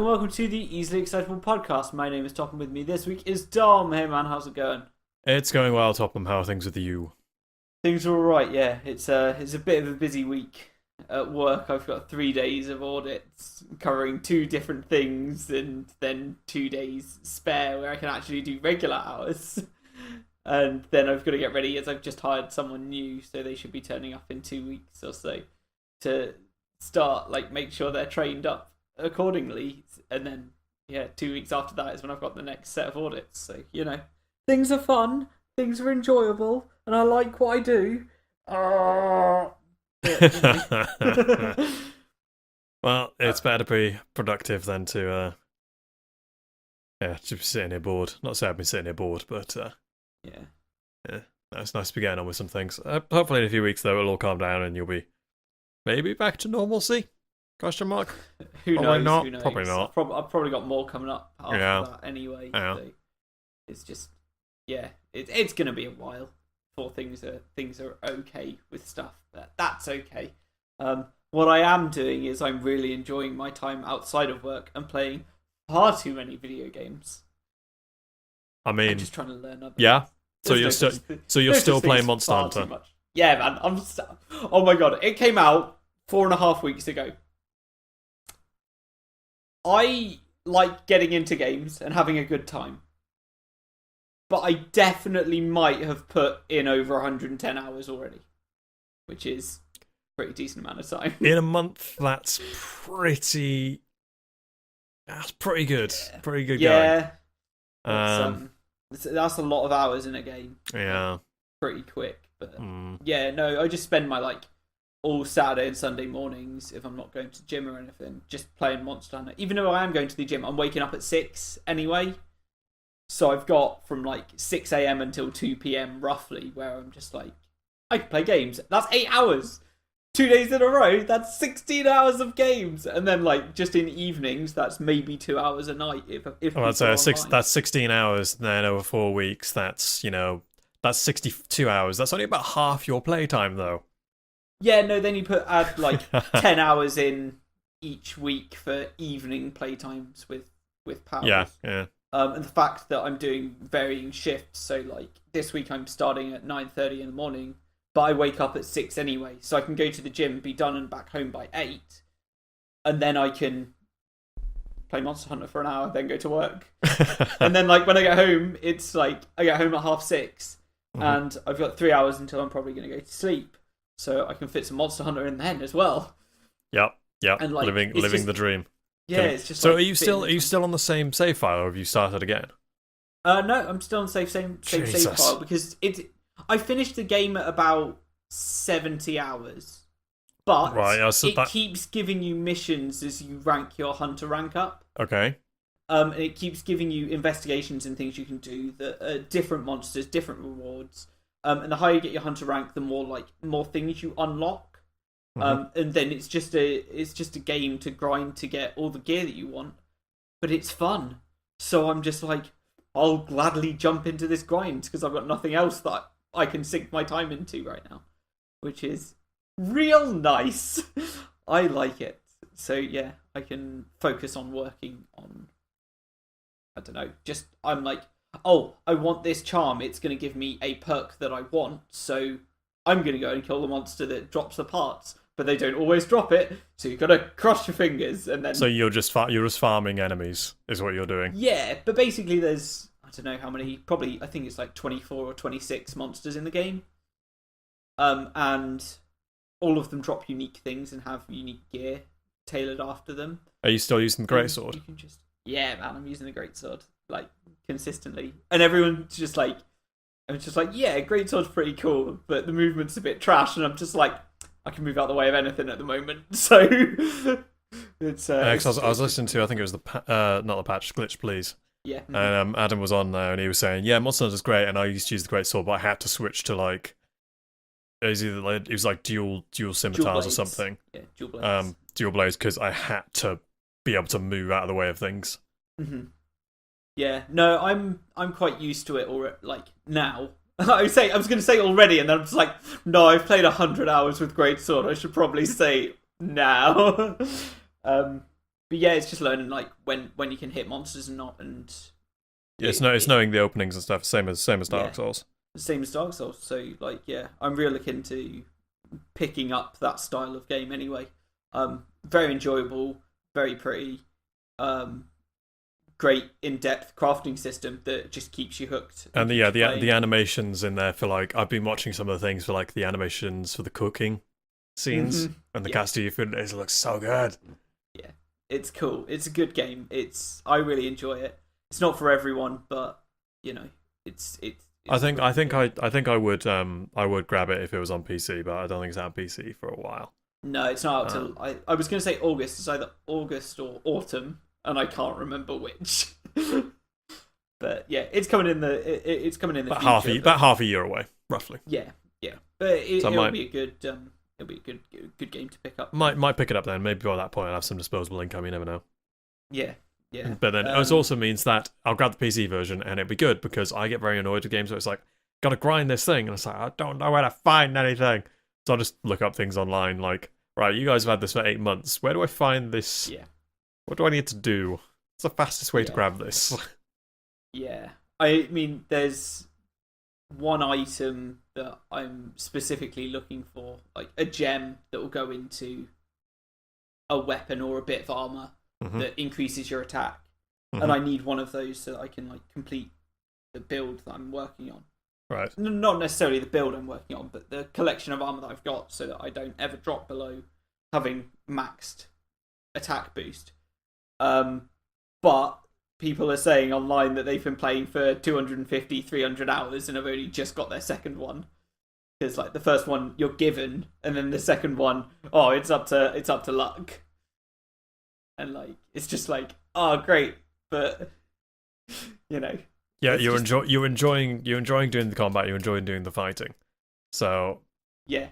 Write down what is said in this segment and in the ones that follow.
welcome to the Easily Excitable podcast. My name is Top, and with me this week is Dom. Hey man, how's it going? It's going well, Topham. How are things with you? Things are alright, yeah. It's a bit of a busy week at work. I've got 3 days of audits covering 2 different things, and then 2 days spare where I can actually do regular hours. And then I've got to get ready as I've just hired someone new, so they should be turning up in 2 weeks or so to start, make sure they're trained up accordingly. And then, 2 weeks after that is when I've got the next set of audits. So, things are fun, things are enjoyable, and I like what I do. Well, it's better to be productive than to just be sitting here bored. Not say I've been sitting here bored, but yeah, it's nice to be getting on with some things. Hopefully in a few weeks though it'll all calm down and you'll be maybe back to normalcy? Question mark? Who Probably knows? not. Who knows? Probably not. I've probably got more coming up after that anyway. Yeah. So it's just, it's gonna be a while before things are okay with stuff, but that's okay. What I am doing is I'm really enjoying my time outside of work and playing far too many video games. I mean, I'm just trying to learn other yeah. things. So you're still playing Monster far too Hunter? much. Yeah, man. Oh my god, it came out 4.5 weeks ago. I like getting into games and having a good time, but I definitely might have put in over 110 hours already, which is a pretty decent amount of time. In a month, that's pretty good. Yeah. Pretty good Yeah. going. That's a lot of hours in a game. Yeah. Pretty quick, but I just spend my all Saturday and Sunday mornings, if I'm not going to the gym or anything, just playing Monster Hunter. Even though I am going to the gym, I'm waking up at 6 anyway. So I've got from 6 a.m. until 2 p.m. roughly, where I'm just I can play games. That's 8 hours. 2 days in a row, that's 16 hours of games. And then just in evenings, that's maybe 2 hours a night. If I'd say that's 16 hours. Then over 4 weeks, that's 62 hours. That's only about half your playtime, though. Yeah, no. Then you add 10 hours in each week for evening playtimes with pals. Yeah. And the fact that I'm doing varying shifts. So this week I'm starting at 9:30 in the morning, but I wake up at 6 anyway, so I can go to the gym, be done and back home by 8, and then I can play Monster Hunter for an hour, then go to work. And then when I get home, it's I get home at 6:30, and I've got 3 hours until I'm probably going to go to sleep. So I can fit some Monster Hunter in then as well. Yep. And living the dream. Yeah, it's just so. Are you still on the same save file, or have you started again? No, I'm still on save file because I finished the game at about 70 hours, but it keeps giving you missions as you rank your hunter rank up. Okay. And it keeps giving you investigations and things you can do that are different monsters, different rewards. And the higher you get your hunter rank, the more things you unlock. And then it's just a game to grind to get all the gear that you want. But it's fun. So I'm just I'll gladly jump into this grind because I've got nothing else that I can sink my time into right now, which is real nice. I like it. So yeah, I can focus on working on, I don't know, I'm I want this charm, it's going to give me a perk that I want, so I'm going to go and kill the monster that drops the parts, but they don't always drop it, so you've got to cross your fingers, and then... So you're just farming enemies, is what you're doing? Yeah, but basically there's, I don't know how many, probably, I think it's 24 or 26 monsters in the game, and all of them drop unique things and have unique gear tailored after them. Are you still using the greatsword? Yeah, man, I'm using the greatsword consistently, and everyone's just I'm just yeah, greatsword's pretty cool, but the movement's a bit trash, and I'm just I can move out the way of anything at the moment. So it's. I was listening to, I think it was not the patch, Glitch Please. Yeah. And Adam was on there, and he was saying, yeah, Monster Hunter's great, and I used to use the greatsword, but I had to switch to it was either it was dual scimitars or something. Yeah, dual blades. Dual blades, because I had to be able to move out of the way of things. Yeah, no, I'm quite used to it now. I was going to say already, and then I'm just no, I've played 100 hours with greatsword. I should probably say now. But yeah, it's just learning like when you can hit monsters and not, and yeah, it's knowing the openings and stuff. Same as Dark Souls. Same as Dark Souls. So like, yeah, I'm really looking to picking up that style of game anyway. Very enjoyable, very pretty, great in-depth crafting system that just keeps you hooked. And the animations in there for like, I've been watching some of the things for like the animations for the cooking scenes and the castillo food. It looks so good. Yeah, it's cool. It's a good game. I really enjoy it. It's not for everyone, but you know, it's I think I would grab it if it was on PC, but I don't think it's out on PC for a while. No, it's not out till I was going to say August. It's either August or autumn, and I can't remember which. But yeah, it's coming in the future. About half a year away, roughly. Yeah. But it'll be a good good game to pick up. Might pick it up then. Maybe by that point I'll have some disposable income. You never know. Yeah. But then it also means that I'll grab the PC version and it'll be good, because I get very annoyed with games where it's like, gotta grind this thing, and it's like, I don't know where to find anything. So I'll just look up things online, like, right, you guys have had this for 8 months. Where do I find this? Yeah. What do I need to do? What's the fastest way to grab this? Yeah. I mean, there's one item that I'm specifically looking for, like a gem that will go into a weapon or a bit of armor that increases your attack. And I need one of those so that I can like complete the build that I'm working on. Right. Not necessarily the build I'm working on, but the collection of armor that I've got, so that I don't ever drop below having maxed attack boost. But people are saying online that they've been playing for 250, 300 hours and have only just got their second one. Because like the first one you're given, and then the second one, it's up to luck. And like it's just like, oh great, but you know. Yeah, you're enjoying doing the combat, you're enjoying doing the fighting. So yeah.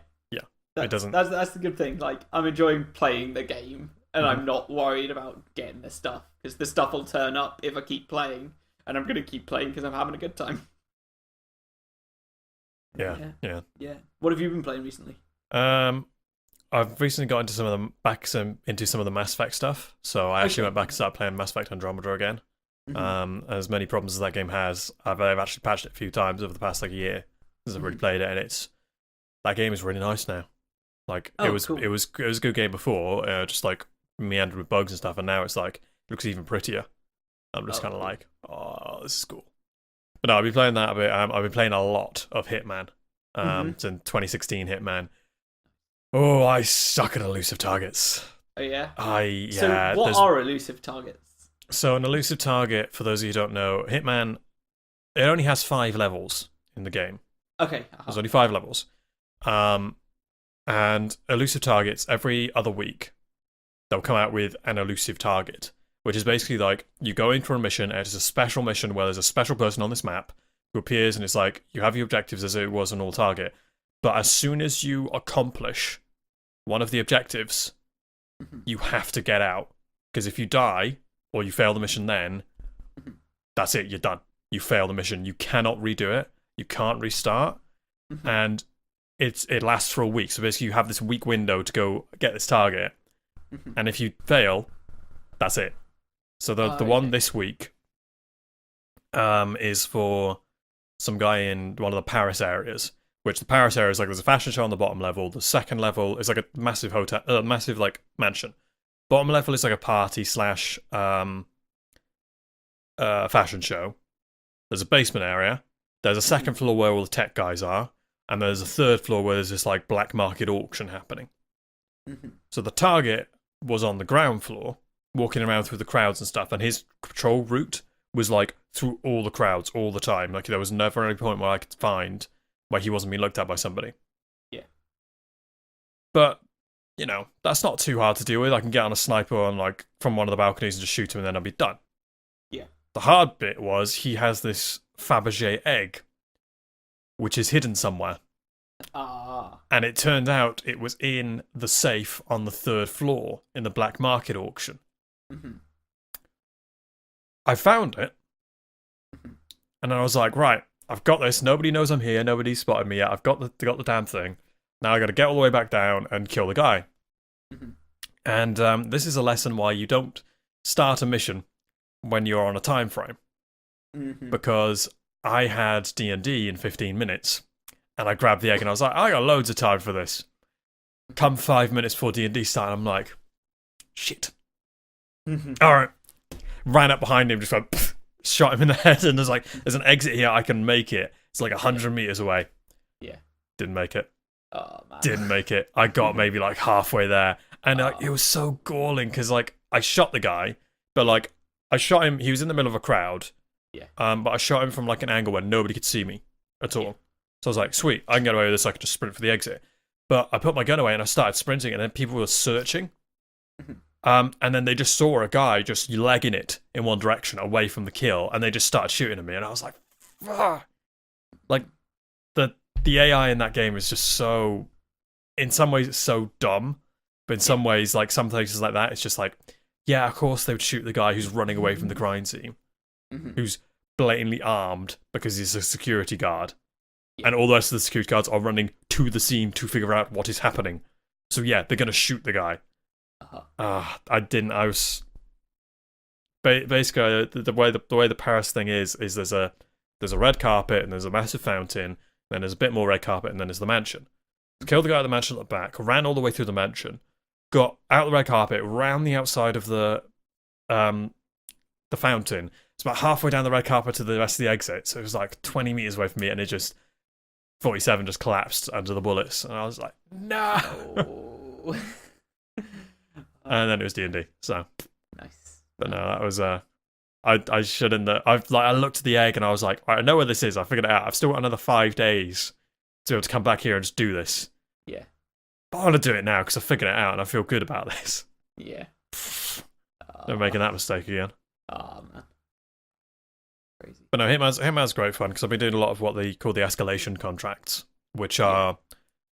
It doesn't. That's the good thing. Like I'm enjoying playing the game, and I'm not worried about getting the stuff, because the stuff will turn up if I keep playing, and I'm gonna keep playing because I'm having a good time. Yeah. What have you been playing recently? I've recently got into some of the Mass Effect stuff, so I actually went back and started playing Mass Effect Andromeda again. As many problems as that game has, I've actually patched it a few times over the past like a year since I've really played it, and that game is really nice now. Like it was a good game before, just like meandered with bugs and stuff, and now it's like it looks even prettier. I'm just kind of like, oh, this is cool. But no, I've been playing that a bit. I've been playing a lot of Hitman. Since 2016 Hitman. Oh, I suck at elusive targets. Oh yeah. So what are elusive targets? So an elusive target, for those of you who don't know, Hitman, it only has 5 levels in the game. Okay. There's only 5 levels. And elusive targets, every other week, they'll come out with an elusive target, which is basically like, you go in for a mission, and it's a special mission where there's a special person on this map who appears, and it's like, you have your objectives as it was an all target. But as soon as you accomplish one of the objectives, you have to get out. Because if you die, or you fail the mission then, that's it, you're done. You fail the mission. You cannot redo it. You can't restart. And it lasts for a week. So basically you have this week window to go get this target. And if you fail, that's it. So the one this week is for some guy in one of the Paris areas. Which the Paris area is like, there's a fashion show on the bottom level. The second level is like a massive hotel, massive like mansion. Bottom level is like a party / fashion show. There's a basement area. There's a second floor where all the tech guys are, and there's a third floor where there's this like black market auction happening. So the target was on the ground floor, walking around through the crowds and stuff, and his patrol route was like through all the crowds all the time. Like there was never any point where I could find where he wasn't being looked at by somebody. Yeah. But, you know, that's not too hard to deal with. I can get on a sniper on like from one of the balconies and just shoot him, and then I'll be done. Yeah. The hard bit was he has this Fabergé egg, which is hidden somewhere. And it turned out it was in the safe on the 3rd floor in the black market auction. I found it. And then I was like, right, I've got this. Nobody knows I'm here. Nobody's spotted me yet. I've got the damn thing. Now I got to get all the way back down and kill the guy. And this is a lesson why you don't start a mission when you're on a time frame. Because I had D&D in 15 minutes, and I grabbed the egg and I was like, I got loads of time for this. Come 5 minutes before D&D started, I'm like, shit. Alright. Ran up behind him, just went, pff, shot him in the head, and there's an exit here, I can make it. It's like 100 meters away. Yeah. Didn't make it. Oh, man. Didn't make it. I got maybe like halfway there. And it was so galling, because like, I shot the guy, but like, I shot him, he was in the middle of a crowd. Yeah. But I shot him from like an angle where nobody could see me at all. Yeah. So I was like, sweet, I can get away with this, I can just sprint for the exit. But I put my gun away and I started sprinting, and then people were searching. And then they just saw a guy just legging it in one direction away from the kill, and they just started shooting at me, and I was like, fuck. Like, the AI in that game is just so, in some ways it's so dumb, but in some ways, like some places like that, it's just like, yeah, of course they would shoot the guy who's running away from the crime scene, who's blatantly armed because he's a security guard. And all the rest of the security guards are running to the scene to figure out what is happening. So yeah, they're going to shoot the guy. I was... Basically, the way the Paris thing is there's a red carpet, and there's a massive fountain, then there's a bit more red carpet, and then there's the mansion. Killed the guy at the mansion at the back, ran all the way through the mansion, got out the red carpet, round the outside of the fountain. It's about halfway down the red carpet to the rest of the exit, so it was like 20 meters away from me, and it just... 47 just collapsed under the bullets, and I was like, no! And then it was D&D, so... Nice. But no, that was, I shouldn't... I looked at the egg, and I was like, I know where this is, I figured it out. I've still got another 5 days to be able to come back here and just do this. Yeah. But I want to do it now, because I figured it out, and I feel good about this. Yeah. Never making that mistake again. Oh, man. Crazy. But no, Hitman's great fun, because I've been doing a lot of what they call the escalation contracts, which are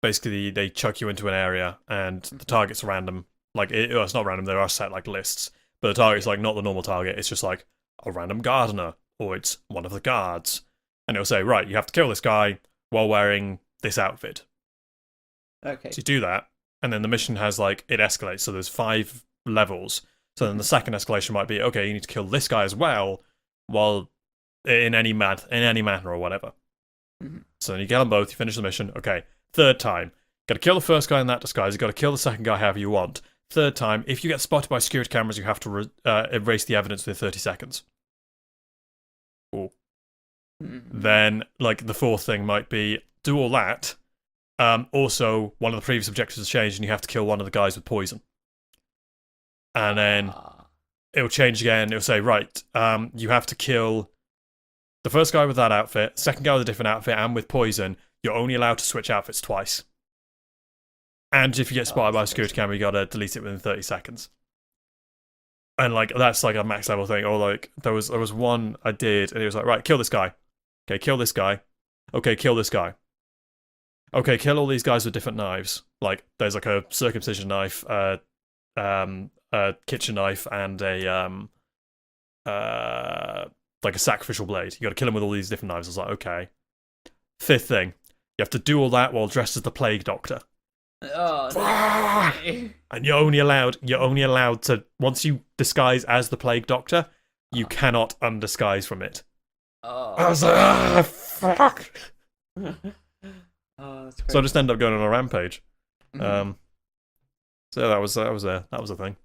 basically they chuck you into an area, and the target's random. Like, it's not random, there are set like lists, but the target's like not the normal target, it's just like a random gardener, or it's one of the guards. And it'll say, right, you have to kill this guy while wearing this outfit. Okay. So you do that, and then the mission has like, it escalates, so there's 5 levels. So then the second escalation might be, okay, you need to kill this guy as well, while in any manner or whatever. So then you get them both, you finish the mission. Okay, third time, got to kill the first guy in that disguise, you got to kill the second guy however you want. Third time, if you get spotted by security cameras, you have to erase the evidence within 30 seconds. Cool. Then, like, the fourth thing might be, do all that. Also, one of the previous objectives has changed, and you have to kill one of the guys with poison. And then it'll change again. It'll say, right, you have to kill the first guy with that outfit, second guy with a different outfit, and with poison. You're only allowed to switch outfits twice. And if you get spotted by a security camera, you gotta delete it within 30 seconds. And like that's like a max level thing. Or like there was one I did, and it was like, right, kill this guy. Okay, kill this guy. Okay, kill this guy. Okay, kill all these guys with different knives. Like there's like a circumcision knife, a kitchen knife, and a like a sacrificial blade. You got to kill them with all these different knives. I was like, okay. Fifth thing, you have to do all that while dressed as the plague doctor. Oh, no. And you're only allowed to, once you disguise as the plague doctor, you cannot undisguise from it. Oh. I was like, fuck. Oh, that's crazy. So I just ended up going on a rampage. So that was a thing.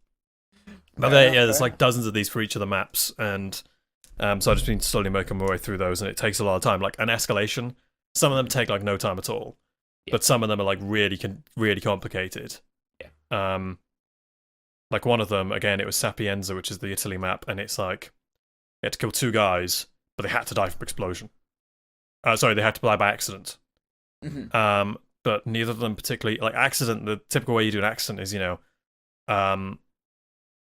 But there's like dozens of these for each of the maps, and so I've just been slowly making my way through those, and it takes a lot of time. Like an escalation, some of them take like no time at all, but some of them are like really complicated. Like one of them, again, it was Sapienza, which is the Italy map, and it's like you had to kill 2 guys, but they had to die from explosion. Sorry, they had to die by accident. But neither of them particularly like accident. The typical way you do an accident is, you know,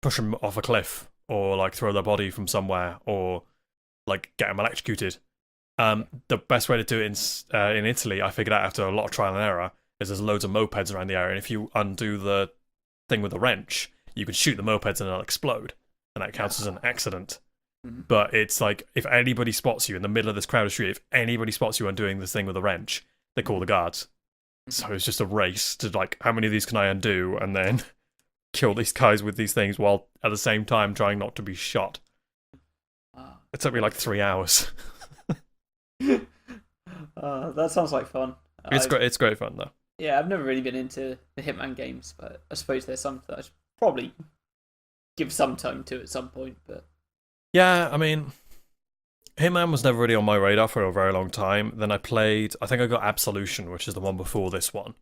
push them off a cliff, or like throw their body from somewhere, or like get them electrocuted. The best way to do it in Italy, I figured out after a lot of trial and error, is there's loads of mopeds around the area, and if you undo the thing with a wrench, you can shoot the mopeds and they'll explode, and that counts as an accident. But it's like, if anybody spots you in the middle of this crowded street, if anybody spots you undoing this thing with a wrench, they call the guards. So it's just a race to like, how many of these can I undo, and then kill these guys with these things while at the same time trying not to be shot. It took me like 3 hours. That sounds like fun. It's great. It's great fun though. Yeah, I've never really been into the Hitman games, but I suppose there's some that I should probably give some time to at some point. But yeah, I mean, Hitman was never really on my radar for a very long time. Then I think I got Absolution, which is the one before this one.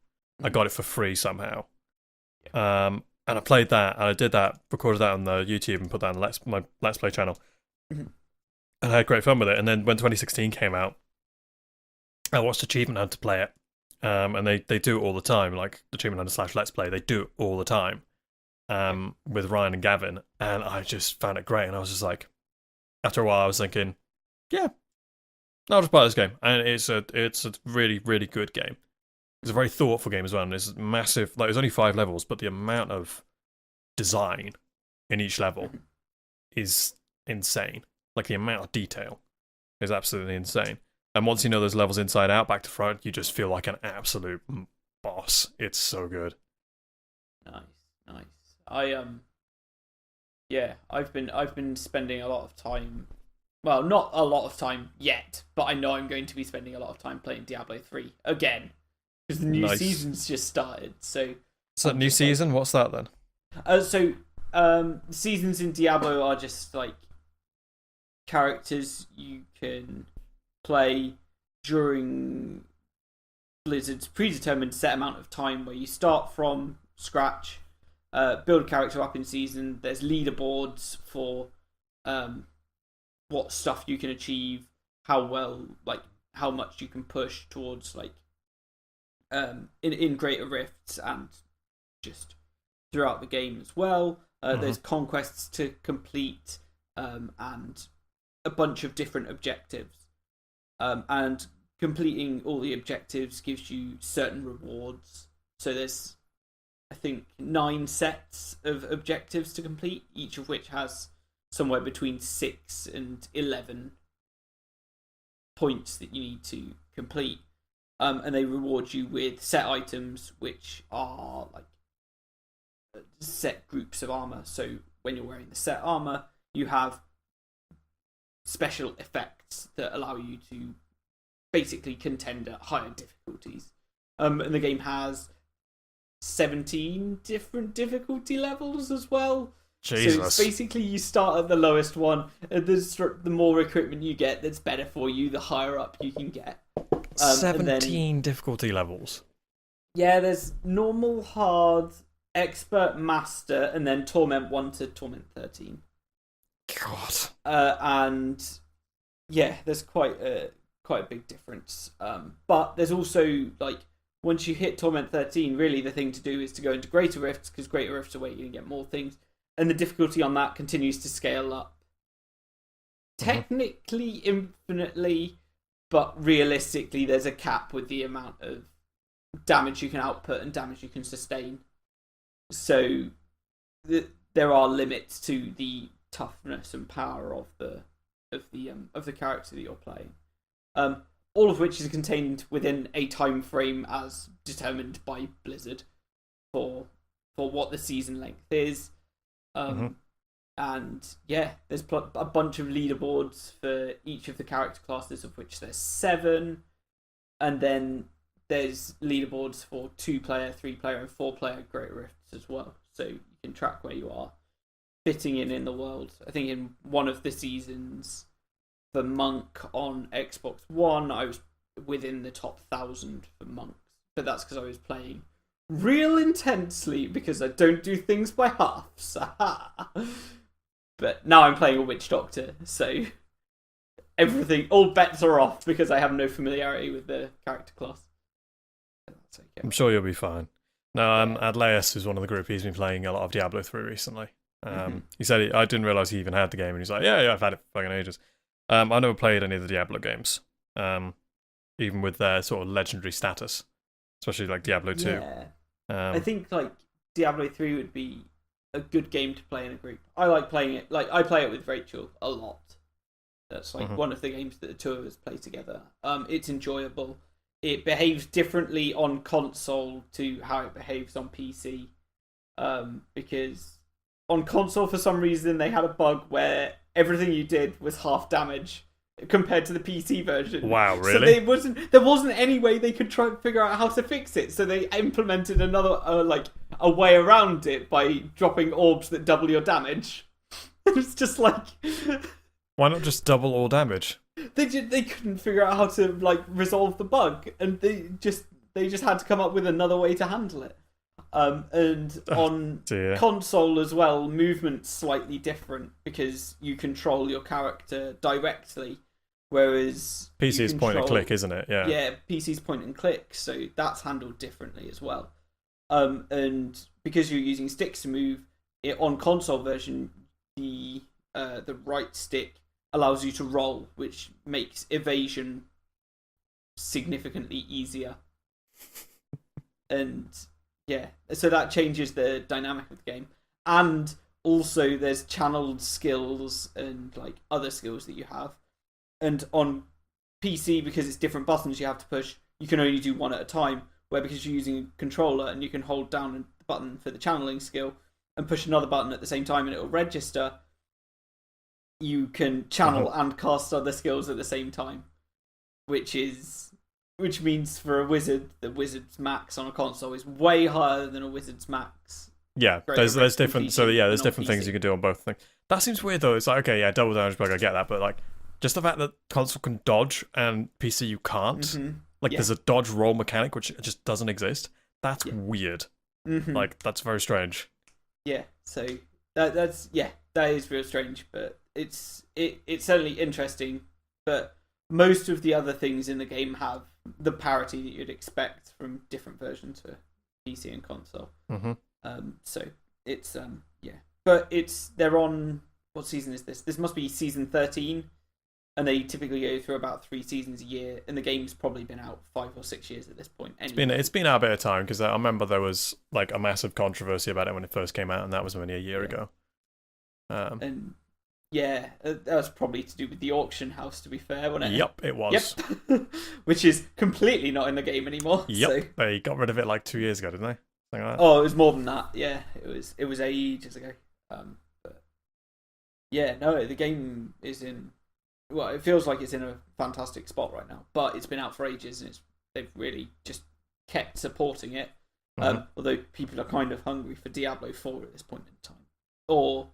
I got it for free somehow. And I played that, and I did that, recorded that on the YouTube, and put that on my Let's Play channel. And I had great fun with it. And then when 2016 came out, I watched Achievement Hunter play it. And they do it all the time, like Achievement Hunter / Let's Play. They do it all the time with Ryan and Gavin. And I just found it great. And I was just like, after a while, I was thinking, yeah, I'll just buy this game. And it's a really, really good game. It's a very thoughtful game as well, and it's massive. Like, there's only 5 levels, but the amount of design in each level is insane. Like, the amount of detail is absolutely insane. And once you know those levels inside out, back to front, you just feel like an absolute boss. It's so good. Nice. I've been spending a lot of time. Well, not a lot of time yet, but I know I'm going to be spending a lot of time playing Diablo 3 again. Because the new season's just started, so... So new season? What's that then? Seasons in Diablo are just, like, characters you can play during Blizzard's predetermined set amount of time, where you start from scratch, build a character up in season. There's leaderboards for what stuff you can achieve, how much you can push towards, like, in Greater Rifts and just throughout the game as well. There's conquests to complete and a bunch of different objectives. And completing all the objectives gives you certain rewards. So there's, I think, 9 sets of objectives to complete, each of which has somewhere between 6 and 11 points that you need to complete. And they reward you with set items, which are like set groups of armor. So when you're wearing the set armor, you have special effects that allow you to basically contend at higher difficulties. And the game has 17 different difficulty levels as well. Jesus. So it's basically you start at the lowest one, and the more equipment you get, that's better for you, the higher up you can get. 17 difficulty levels. Yeah, there's normal, hard, expert, master, and then Torment 1 to Torment 13. God. And yeah, there's quite a big difference. But there's also, like, once you hit Torment 13, really the thing to do is to go into Greater Rifts, because Greater Rifts are where you're going to get more things. And the difficulty on that continues to scale up. Technically, infinitely, but realistically, there's a cap with the amount of damage you can output and damage you can sustain. So there are limits to the toughness and power of the character that you're playing. All of which is contained within a time frame as determined by Blizzard for what the season length is. And yeah, there's a bunch of leaderboards for each of the character classes, of which there's 7, and then there's leaderboards for 2-player, 3-player, and 4-player Great Rifts as well, so you can track where you are fitting in the world. I think in one of the seasons, for Monk on Xbox One, I was within the top 1,000 for Monks, but that's because I was playing real intensely, because I don't do things by halves. But now I'm playing a Witch Doctor, so all bets are off because I have no familiarity with the character class. That's okay. I'm sure you'll be fine. No, Adleus, who's one of the group, he's been playing a lot of Diablo 3 recently. He said I didn't realise he even had the game, and he's like, yeah, I've had it for fucking ages. I never played any of the Diablo games, even with their sort of legendary status, especially like Diablo 2. Yeah. I think like Diablo 3 would be a good game to play in a group. I like playing it. Like, I play it with Rachel a lot. That's like one of the games that the two of us play together. It's enjoyable. It behaves differently on console to how it behaves on PC. because on console for some reason they had a bug where everything you did was half damage compared to the PC version. Wow, really? So there wasn't any way they could try and figure out how to fix it. So they implemented another a way around it by dropping orbs that double your damage. It was just like, why not just double all damage? They couldn't figure out how to resolve the bug, and they just had to come up with another way to handle it. And on console as well, movement's slightly different because you control your character directly, whereas PC's point and click, isn't it? Yeah. Yeah, PC's point and click, so that's handled differently as well. And because you're using sticks to move, on console version, the right stick allows you to roll, which makes evasion significantly easier. And yeah, so that changes the dynamic of the game. And also there's channeled skills and other skills that you have. And on PC, because it's different buttons you have to push, you can only do one at a time. Where because you're using a controller and you can hold down the button for the channeling skill and push another button at the same time and it'll register, you can channel and cast other skills at the same time. Which means for a wizard, the wizard's max on a console is way higher than a wizard's max. Yeah, there's different. So yeah, there's different things you can do on both things. That seems weird though. It's like, okay, yeah, double damage bug, I get that, but just the fact that console can dodge and PC you can't. Mm-hmm. There's a dodge roll mechanic which just doesn't exist. That's weird. Mm-hmm. That's very strange. Yeah, so that is real strange, but it's certainly interesting. But most of the other things in the game have the parity that you'd expect from different versions for PC and console. Mm-hmm. So it's but they're on, what season is this? This must be season 13, and they typically go through about 3 seasons a year, and the game's probably been out 5 or 6 years at this point. Anyway. It's been out a bit of time because I remember there was a massive controversy about it when it first came out, and that was only a year ago. And yeah, that was probably to do with the auction house, to be fair, wasn't it? Yep, it was. Yep. Which is completely not in the game anymore. Yep, so. They got rid of it 2 years ago, didn't they? Something like that. Oh, it was more than that. Yeah, it was ages ago. But yeah, no, the game is in. Well, it feels like it's in a fantastic spot right now, but it's been out for ages, and they've really just kept supporting it. Although people are kind of hungry for Diablo 4 at this point in time, or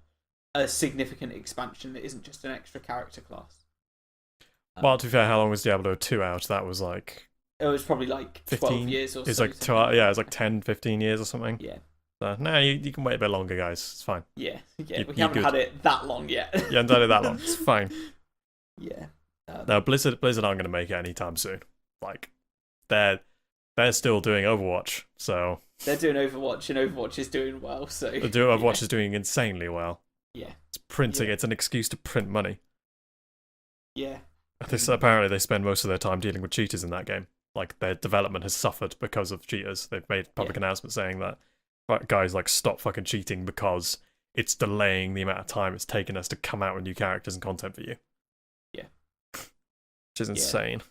a significant expansion that isn't just an extra character class. Well, to be fair, how long was Diablo 2 out? That was it was probably 12 years or so. It's like 10, 15 years or something. Yeah. So, no, you can wait a bit longer, guys. It's fine. Yeah, we haven't had it that long yet. You haven't had it that long. It's fine. Yeah. No, Blizzard aren't going to make it anytime soon. They're still doing Overwatch, so they're doing Overwatch, and Overwatch is doing well. So Overwatch is doing insanely well. Yeah, it's printing. Yeah. It's an excuse to print money. Yeah. Apparently, they spend most of their time dealing with cheaters in that game. Their development has suffered because of cheaters. They've made public announcements saying that guys stop fucking cheating because it's delaying the amount of time it's taken us to come out with new characters and content for you. Yeah. Which is insane.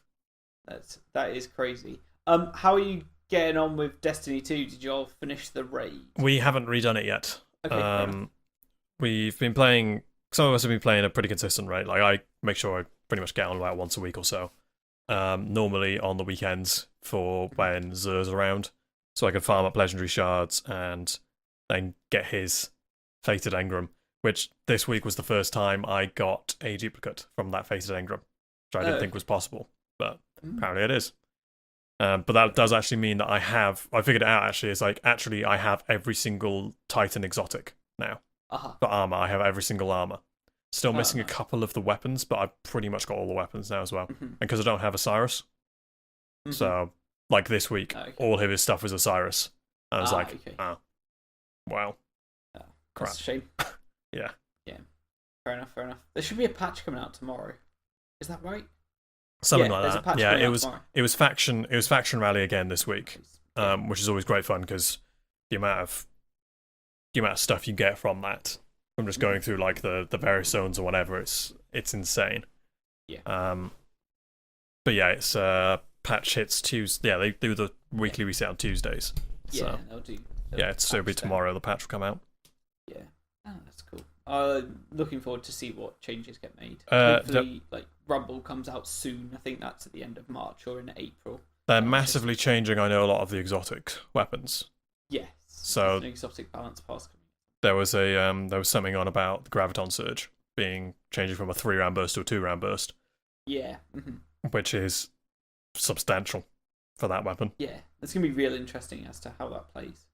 That is crazy. How are you getting on with Destiny 2? Did you all finish the raid? We haven't redone it yet. Okay. We've been playing. Some of us have been playing a pretty consistent rate. I make sure I pretty much get on about once a week or so. Normally on the weekends for when Zer's around, so I can farm up legendary shards and then get his fated engram. Which this week was the first time I got a duplicate from that fated engram, which I didn't think was possible, but apparently it is. But that does actually mean that I figured it out actually. It's I have every single Titan exotic now. For armor, I have every single armor. Still missing a couple of the weapons, but I've pretty much got all the weapons now as well. And because I don't have Osiris. So, this week, all of his stuff was Osiris. And I was oh, wow. Crap. That's a shame. Yeah. Yeah. Fair enough. There should be a patch coming out tomorrow. Is that right? Something like that. Yeah, it was faction rally again this week, which is always great fun because the amount of stuff you get from that, from just going through the various zones or whatever, it's insane. Yeah. But yeah, it's patch hits Tuesday. Yeah, they do the weekly reset on Tuesdays. Yeah, they'll do Yeah, it'll be tomorrow. The patch will come out. Yeah, that's cool. Looking forward to see what changes get made. Hopefully, like Rumble comes out soon. I think that's at the end of March or in April. They're massively changing. I know a lot of the exotic weapons. Yes. So an exotic balance pass coming. There was something on about the graviton surge changing from a 3-round burst to a 2-round burst. Yeah. Which is substantial for that weapon. Yeah, it's gonna be real interesting as to how that plays.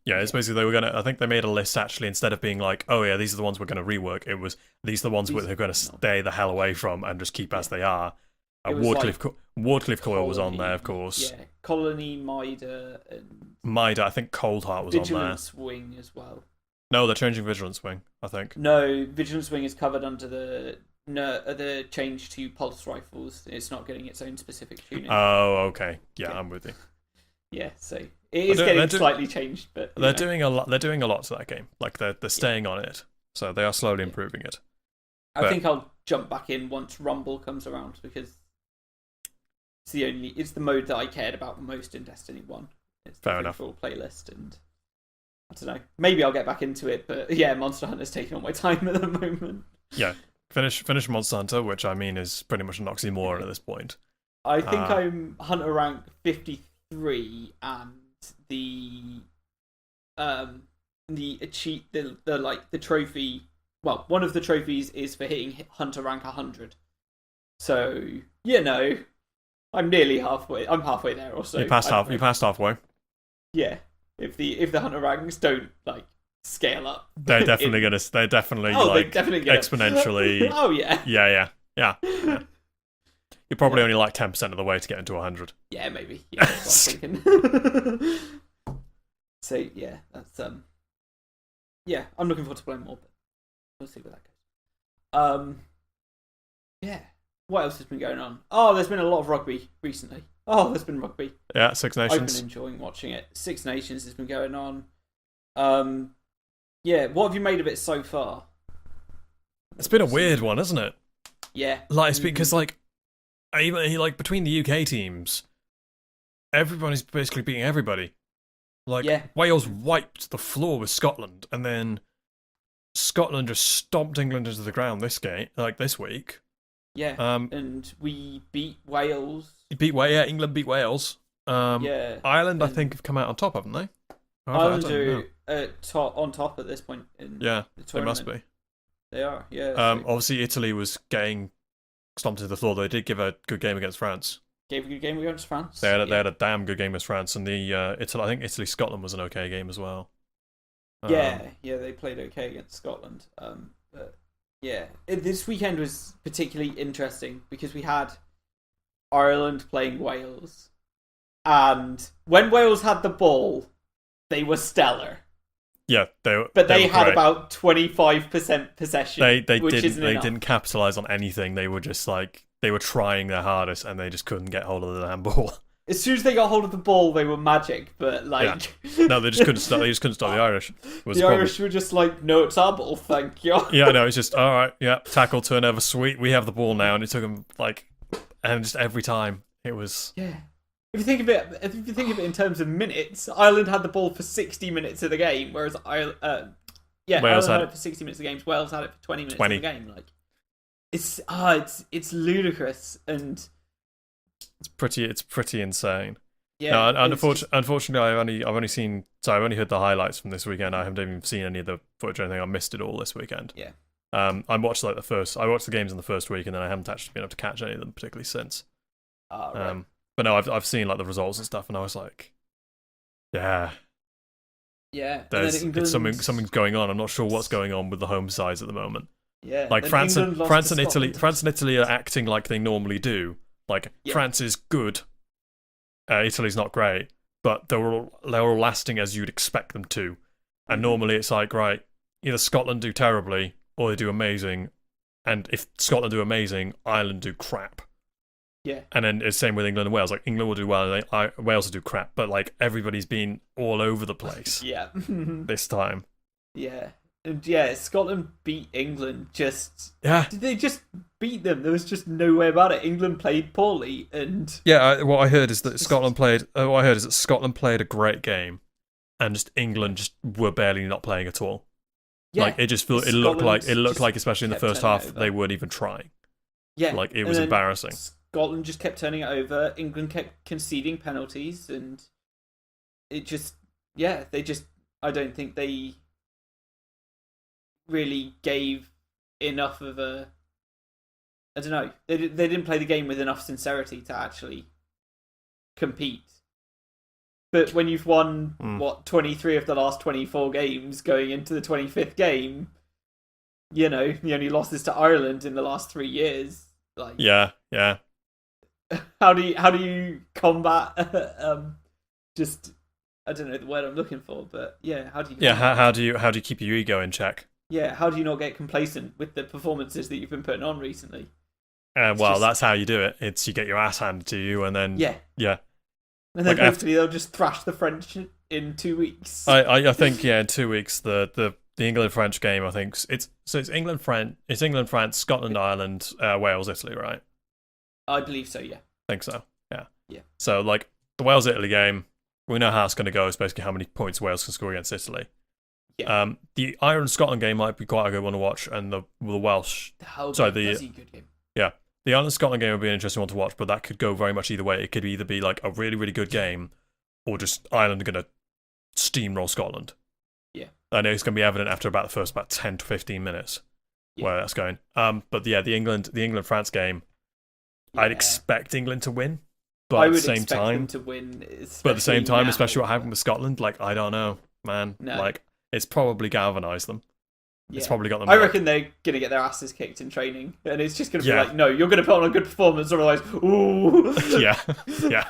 Yeah, it's basically I think they made a list actually, instead of being like, oh yeah, these are the ones we're going to rework, it was these are the ones they're going to stay the hell away from and just keep as they are. Wardcliffe Coil was on there, of course. Yeah, Colony, Mida, and... Mida, I think Coldheart was on there. Vigilance Wing as well. No, they're changing Vigilance Wing, I think. No, Vigilance Wing is covered under the change to pulse rifles. It's not getting its own specific tuning. Oh, okay. Yeah, I'm with you. Yeah, so it is getting slightly changed, but they're doing a lot. They're doing a lot to that game. Like they're staying on it, so they are slowly improving it. I think I'll jump back in once Rumble comes around because it's the mode that I cared about the most in Destiny 1. It's the free-for-all playlist, and I don't know. Maybe I'll get back into it, but yeah, Monster Hunter's taking all my time at the moment. Yeah, finish Monster Hunter, which I mean is pretty much an oxymoron at this point. I think I'm Hunter rank 53, and the trophy. Well, one of the trophies is for hitting Hunter rank 100. So I'm nearly halfway. I'm halfway there, or so. You passed halfway. Yeah, if the Hunter ranks don't scale up, they're definitely gonna. They're definitely exponentially. Oh yeah. Yeah. You're probably only 10% of the way to get into 100. Yeah, maybe. Yeah, that's what I'm thinking. So yeah, that's yeah, I'm looking forward to playing more, but we'll see where that goes. Yeah. What else has been going on? Oh, there's been a lot of rugby recently. Oh, there's been rugby. Yeah, Six Nations. I've been enjoying watching it. Six Nations has been going on. Yeah, what have you made of it so far? It's been a weird one, hasn't it? Yeah. It's because even between the UK teams, everybody's basically beating everybody. Wales wiped the floor with Scotland, and then Scotland just stomped England into the ground this week. Yeah, and we beat Wales. England beat Wales. Yeah. Ireland, I think, have come out on top, haven't they? Ireland are on top at this point in the tournament. They must be. They are, yeah. Obviously, Italy was getting stomped to the floor. They did give a good game against France. Gave a good game against France. They had a damn good game against France, and I think Italy-Scotland was an okay game as well. Yeah, they played okay against Scotland. But yeah, this weekend was particularly interesting because we had Ireland playing Wales, and when Wales had the ball, they were stellar. Yeah, they had great. About 25% possession. They didn't capitalize on anything. They were just they were trying their hardest, and they just couldn't get hold of the damn ball. As soon as they got hold of the ball, they were magic. But no, they just couldn't stop. They just couldn't stop the Irish. The Irish were just no, it's our ball, thank you. Yeah, no, it's just all right. Yeah, tackle, turnover, sweet. We have the ball now, and it took them and just every time it was. Yeah. If you think of it in terms of minutes, Ireland had the ball for 60 minutes of the game, whereas Wales had it for 60 minutes of the game. Wales had it for 20 minutes of the game. It's ludicrous, and it's pretty insane. Yeah. No, unfortunately, I've only heard the highlights from this weekend. I haven't even seen any of the footage or anything. I missed it all this weekend. Yeah. I watched I watched the games in the first week, and then I haven't actually been able to catch any of them particularly since. Right. But no, I've seen the results and stuff, and I was like, yeah. Something's going on. I'm not sure what's going on with the home sides at the moment. Yeah. France and Italy are acting like they normally do. France is good. Italy's not great, but they're all lasting as you'd expect them to. And normally it's right, either Scotland do terribly or they do amazing, and if Scotland do amazing, Ireland do crap. Yeah. And then it's the same with England and Wales. England will do well, and Wales will do crap. But everybody's been all over the place. Yeah. This time. Yeah. And yeah, Scotland beat England. Yeah. Did they just beat them? There was just no way about it. England played poorly, and What I heard is that Scotland played. What I heard is that Scotland played a great game, and just England just were barely not playing at all. Yeah, like it just it looked like especially in the first half they weren't even trying. Yeah, like it was embarrassing. Scotland just kept turning it over. England kept conceding penalties, and it just I don't think they really gave enough of a. I don't know. They didn't play the game with enough sincerity to actually compete. But when you've won 23 of the last 24 games going into the 25th game, you know, the only losses to Ireland in the last 3 years. Like, yeah. How do you combat? Just I don't know the word I'm looking for, but yeah, how do you? How do you keep your ego in check? Yeah, how do you not get complacent with the performances that you've been putting on recently? That's how you do it. It's you get your ass handed to you, and then yeah. And then hopefully they'll just thrash the French in 2 weeks. I think in 2 weeks the England French game, I think it's England France, Scotland, Ireland, Wales, Italy, right? I believe so, yeah. I think so. Yeah. Yeah. So like the Wales Italy game, we know how it's going to go. It's basically how many points Wales can score against Italy. Yeah. The Ireland Scotland game might be quite a good one to watch, and the Welsh. Good game. Yeah. The Ireland Scotland game would be an interesting one to watch, but that could go very much either way. It could either be like a really, really good game, or just Ireland are going to steamroll Scotland. Yeah. I know it's going to be evident after about the first 10 to 15 minutes where that's going. But yeah, the England France game, I'd expect England to win, but at the same time, them to win. But at the same time, especially what happened with Scotland, like I don't know, man. No. Like it's probably galvanised them. Yeah. It's probably got them. I reckon they're gonna get their asses kicked in training, and it's just gonna be like, no, you're gonna put on a good performance, otherwise, ooh. yeah.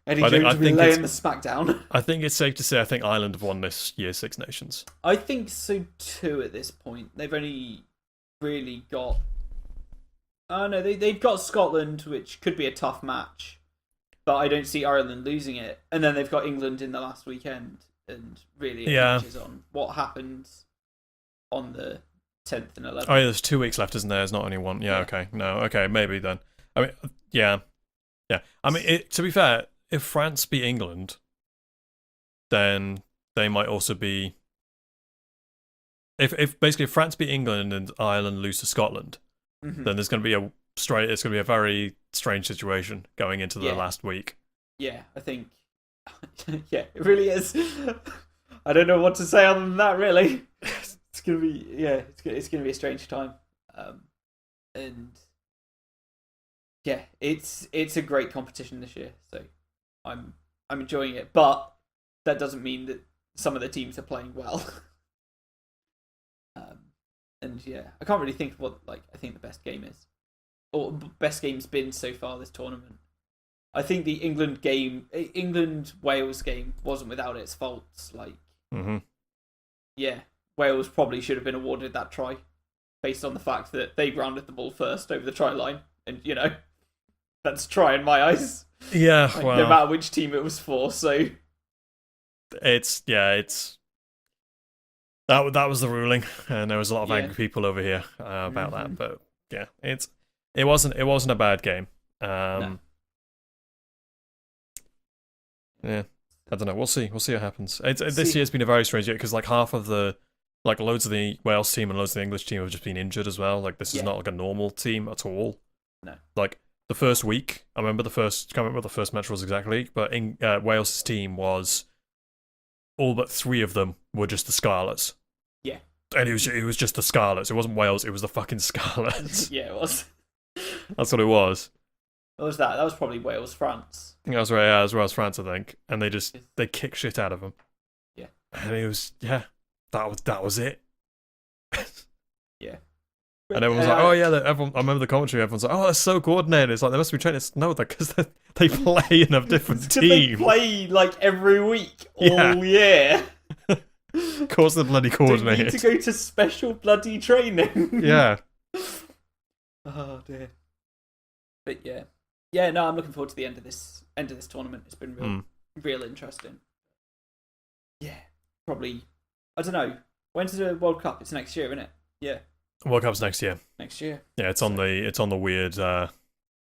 Eddie Jones will be laying the smackdown. I think it's safe to say I think Ireland have won this year's Six Nations. I think so too. At this point, they've only really got. Oh no, they've got Scotland, which could be a tough match, but I don't see Ireland losing it. And then they've got England in the last weekend, and really it hinges on what happens on the 10th and 11th. Oh yeah, there's 2 weeks left, isn't there? There's not only one. Yeah. Okay. No. Okay. Maybe then. I mean, yeah. I mean, to be fair, if France beat England, then they might also be. If France beat England and Ireland lose to Scotland, then there's going to be it's going to be a very strange situation going into the last week. Yeah, I think. Yeah, it really is. I don't know what to say other than that. Really, it's gonna be it's gonna be a strange time, and yeah, it's a great competition this year. So I'm enjoying it, but that doesn't mean that some of the teams are playing well. And yeah, I can't really think of what I think the best game is, or best game's been so far this tournament. I think the England Wales game wasn't without its faults. Yeah, Wales probably should have been awarded that try, based on the fact that they grounded the ball first over the try line, and that's try in my eyes. Yeah, no matter which team it was for. So that was the ruling, and there was a lot of angry people over here about that. But yeah, it wasn't a bad game. No. Yeah, I don't know. We'll see what happens. This year's been a very strange year because half of the loads of the Wales team and loads of the English team have just been injured as well. This is not a normal team at all. No. The first week, I can't remember what the first match was exactly, but Wales' team was all but 3 of them were just the Scarlets. Yeah. And it was just the Scarlets. It wasn't Wales. It was the fucking Scarlets. Yeah, it was. That's what it was. What was that? That was probably Wales France. I think that was right. Yeah, it was Wales France, I think. And they kicked shit out of them. Yeah. And it was that was it. Yeah. And everyone was like, "Oh yeah." I remember the commentary. Everyone's like, "Oh, that's so coordinated." It's like they must be training. No, because they play in a different team. They play every week all year. Of course, they're bloody coordinated. They need to go to special bloody training. Yeah. Oh dear. But yeah. No, I'm looking forward to the end of this tournament. It's been real interesting. Yeah, probably. I don't know. When's the World Cup? It's next year, isn't it? Yeah. World Cup's next year. Next year. Yeah, it's on the weird.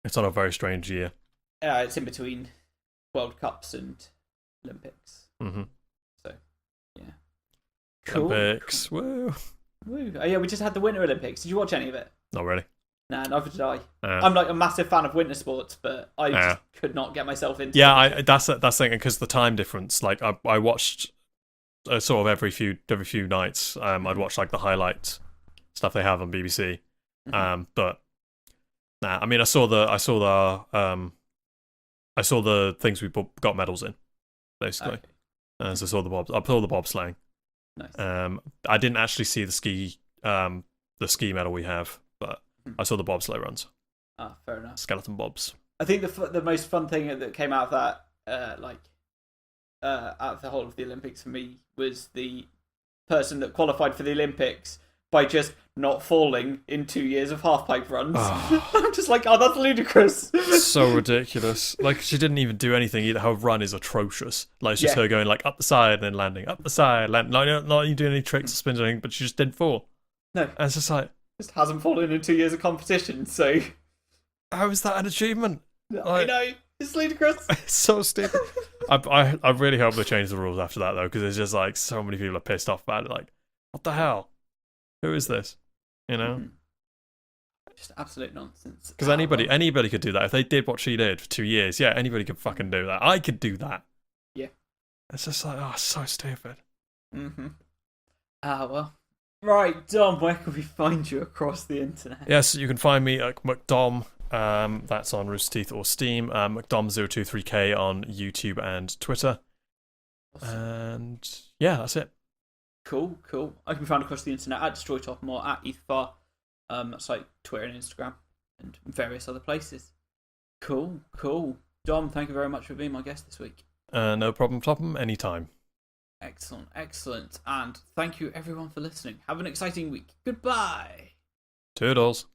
It's on a very strange year. It's in between World Cups and Olympics. Mm-hmm. So, yeah. Cool. Olympics. Woo. Woo. Oh, yeah, we just had the Winter Olympics. Did you watch any of it? Not really. Nah, neither did I. I'm like a massive fan of winter sports, but I just could not get myself into. Yeah, that's thinking because the time difference. Like I watched sort of every few nights. I'd watch like the highlight stuff they have on BBC. But nah, I mean, I saw the things we got medals in, basically. Okay. So I saw the bobsleighing. Nice. I didn't actually see the ski medal we have, but I saw the bobsleigh runs. Ah, fair enough. Skeleton bobs. I think the most fun thing that came out of that, out of the whole of the Olympics for me, was the person that qualified for the Olympics by just not falling in 2 years of half-pipe runs. Oh. I'm just like, that's ludicrous. So ridiculous. Like, she didn't even do anything either. Her run is atrocious. Like, it's just her going, like, up the side and then landing, up the side, not you doing any tricks or spins or anything, but she just didn't fall. No. And it's just like... Just hasn't fallen in 2 years of competition, so... How is that an achievement? I know. It's ludicrous. It's so stupid. I really hope they change the rules after that, though, because it's just, like, so many people are pissed off about it. Like, what the hell? Who is this? You know? Mm-hmm. Just absolute nonsense. Because anybody could do that. If they did what she did for 2 years, yeah, anybody could fucking do that. I could do that. Yeah. It's just like, so stupid. Mm-hmm. Well. Right, Dom, where can we find you across the internet? Yes, you can find me at McDom. That's on Rooster Teeth or Steam. McDom023K on YouTube and Twitter. Awesome. And yeah, that's it. Cool. I can be found across the internet at DestroyTopmore, at Etherfar. That's like Twitter and Instagram and various other places. Cool. Dom, thank you very much for being my guest this week. No problem, Topham. Anytime. Excellent. And thank you everyone for listening. Have an exciting week. Goodbye. Toodles.